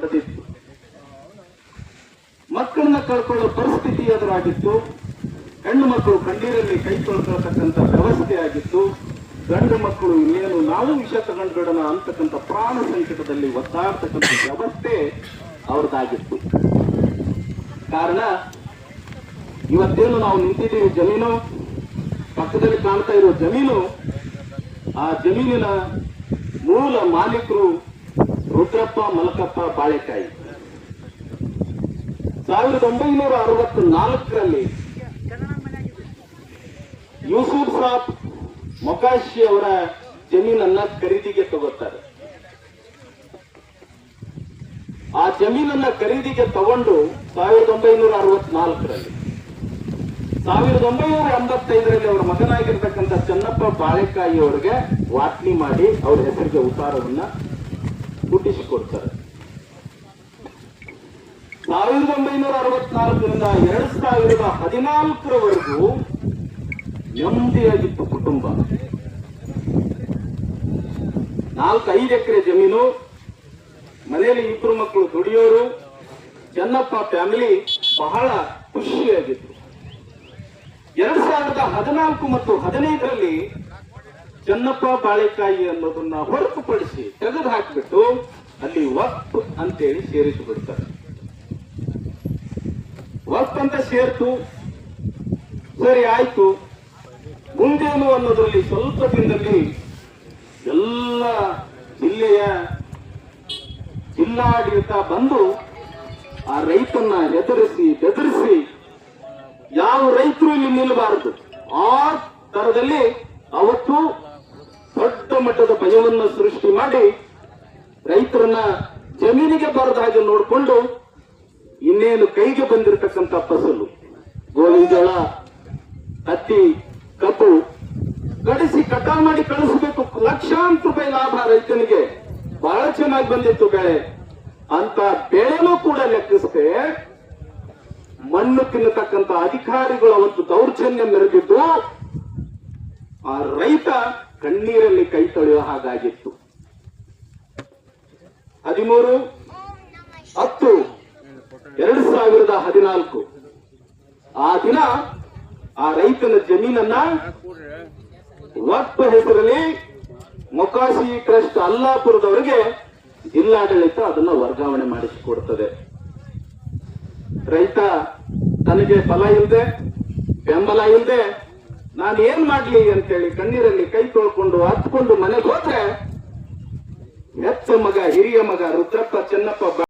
ನಡೆದಿತ್ತು. ಮಕ್ಕಳನ್ನ ಕಳ್ಕೊಳ್ಳೋ ಪರಿಸ್ಥಿತಿ ಎದುರಾಗಿತ್ತು. ಹೆಣ್ಣು ಮಕ್ಕಳು ಕಣ್ಣೀರಲ್ಲಿ ಕೈ ತೊಳ್ಕೊಳ್ತಕ್ಕಂಥ ವ್ಯವಸ್ಥೆ ಆಗಿತ್ತು. ಗಂಡು ಮಕ್ಕಳು ಇನ್ನೇನು ನಾವು ವಿಷ ತಗೊಂಡು ಬಿಡೋಣ ಅಂತಕ್ಕಂಥ ಪ್ರಾಣ ಸಂಕಟದಲ್ಲಿ ಒದ್ದಾಡ್ತಕ್ಕಂಥ ವ್ಯವಸ್ಥೆ ಅವ್ರದ್ದಾಗಿತ್ತು. ಕಾರಣ ಇವತ್ತೇನು ನಾವು ನಿಂತಿದ್ದೀವಿ, ಜಮೀನು ಪಕ್ಕದಲ್ಲಿ ಕಾಣ್ತಾ ಇರೋ ಜಮೀನು, ಆ ಜಮೀನಿನ ಮೂಲ ಮಾಲೀಕರು ರುದ್ರಪ್ಪ ಮಲಕಪ್ಪ ಬಾಳೆಕಾಯಿ. 1964ರಲ್ಲಿ ಯೂಸುಫ್ ಸಾಬ್ ಮೊಕಾಶಿ ಅವರ ಜಮೀನನ್ನ ಖರೀದಿಗೆ ತಗೋತಾರೆ. ಆ ಜಮೀನನ್ನ ಖರೀದಿಗೆ ತಗೊಂಡು 1964ರಲ್ಲಿ 1985ರಲ್ಲಿ ಅವರ ಮಗನಾಗಿರ್ತಕ್ಕಂಥ ಚನ್ನಪ್ಪ ಬಾಳೆಕಾಯಿ ಅವರಿಗೆ ವಾಟ್ನಿ ಮಾಡಿ ಅವರ ಹೆಸರಿಗೆ ಉತ್ತಾರವನ್ನ ಹುಟ್ಟಿಸಿಕೊಡ್ತಾರೆ. 1964ರಿಂದ 2014ರವರೆಗೂ ನೆಮ್ಮದಿಯಾಗಿತ್ತು ಕುಟುಂಬ. 4-5 ಎಕರೆ ಜಮೀನು, ಮನೆಯಲ್ಲಿ 2 ಮಕ್ಕಳು ದುಡಿಯೋರು. ಚನ್ನಪ್ಪ ಫ್ಯಾಮಿಲಿ ಬಹಳ ಖುಷಿಯಾಗಿತ್ತು. 2014 ಮತ್ತು 2015ರಲ್ಲಿ ಚನ್ನಪ್ಪ ಬಾಳೆಕಾಯಿ ಅನ್ನೋದನ್ನ ಹೊರತುಪಡಿಸಿ ತೆಗೆದು ಹಾಕಿಬಿಟ್ಟು ಅಲ್ಲಿ ವಕ್ಫ್ ಅಂತೇಳಿ ಸೇರಿಸಿಬಿಡ್ತಾರೆ. ವಕ್ಫ್ ಅಂತ ಸೇರ್ತು, ಸರಿ ಆಯ್ತು. ಮುಂದೇನು ಅನ್ನೋದ್ರಲ್ಲಿ ಸ್ವಲ್ಪ ದಿನದಲ್ಲಿ ಎಲ್ಲ ಜಿಲ್ಲೆಯ ಜಿಲ್ಲಾಡಳಿತ ಬಂದು ಆ ರೈತನ್ನ ಹೆದರಿಸಿ ಬೆದರಿಸಿ ಯಾವ ರೈತರು ಇಲ್ಲಿ ನಿಲ್ಲಬಾರದು ಆ ತರದಲ್ಲಿ ಅವತ್ತು ದೊಡ್ಡ ಮಟ್ಟದ ಭಯವನ್ನು ಸೃಷ್ಟಿ ಮಾಡಿ ರೈತರನ್ನ ಜಮೀನಿಗೆ ಬರದ ಹಾಗೆ ನೋಡಿಕೊಂಡು ಇನ್ನೇನು ಕೈಗೆ ಬಂದಿರತಕ್ಕಂಥ ಫಸಲು ಗೋವಿನ ಜೋಳ, ಹತ್ತಿ, ಕಬ್ಬು ಗಡಿಸಿ ಕಟಾವು ಮಾಡಿ ಕಳಿಸಬೇಕು. ಲಕ್ಷಾಂತರ ರೂಪಾಯಿ ಲಾಭ ರೈತನಿಗೆ. ಬಹಳ ಚೆನ್ನಾಗಿ ಬಂದಿತ್ತು ಬೆಳೆ. ಅಂತ ಬೆಳೆನೂ ಕೂಡ ಲೆಕ್ಕಿಸದೆ ಮಣ್ಣು ತಿನ್ನತಕ್ಕಂಥ ಅಧಿಕಾರಿಗಳು ಅವತ್ತು ದೌರ್ಜನ್ಯ ಮೆರೆದಿದ್ದು ಆ ರೈತ ಕಣ್ಣೀರಲ್ಲಿ ಕೈ ತೊಳೆಯೋ ಹಾಗಾಗಿತ್ತು. 13/10/2014 ಆ ದಿನ ಆ ರೈತನ ಜಮೀನನ್ನ ವಕ್ಫ್ ಹೆಸರಲ್ಲಿ ಮೊಕಾಶಿ ಟ್ರಸ್ಟ್ ಅಲ್ಲಾಪುರದವರಿಗೆ ಜಿಲ್ಲಾಡಳಿತ ಅದನ್ನ ವರ್ಗಾವಣೆ ಮಾಡಿಸಿಕೊಡ್ತದೆ. ರೈತ ತನಗೆ ಫಲ ಇಲ್ಲದೆ ಬೆಂಬಲ ಇಲ್ಲದೆ ನಾನು ಏನ್ ಮಾಡ್ಲಿ ಅಂತೇಳಿ ಕಣ್ಣೀರಲ್ಲಿ ಕೈ ತೊಳ್ಕೊಂಡು ಹತ್ಕೊಂಡು ಮನೆಗೆ ಹೋದ್ರೆ ಹೆತ್ತ ಮಗ ಹಿರಿಯ ಮಗ ರುದ್ರಪ್ಪ ಚೆನ್ನಪ್ಪ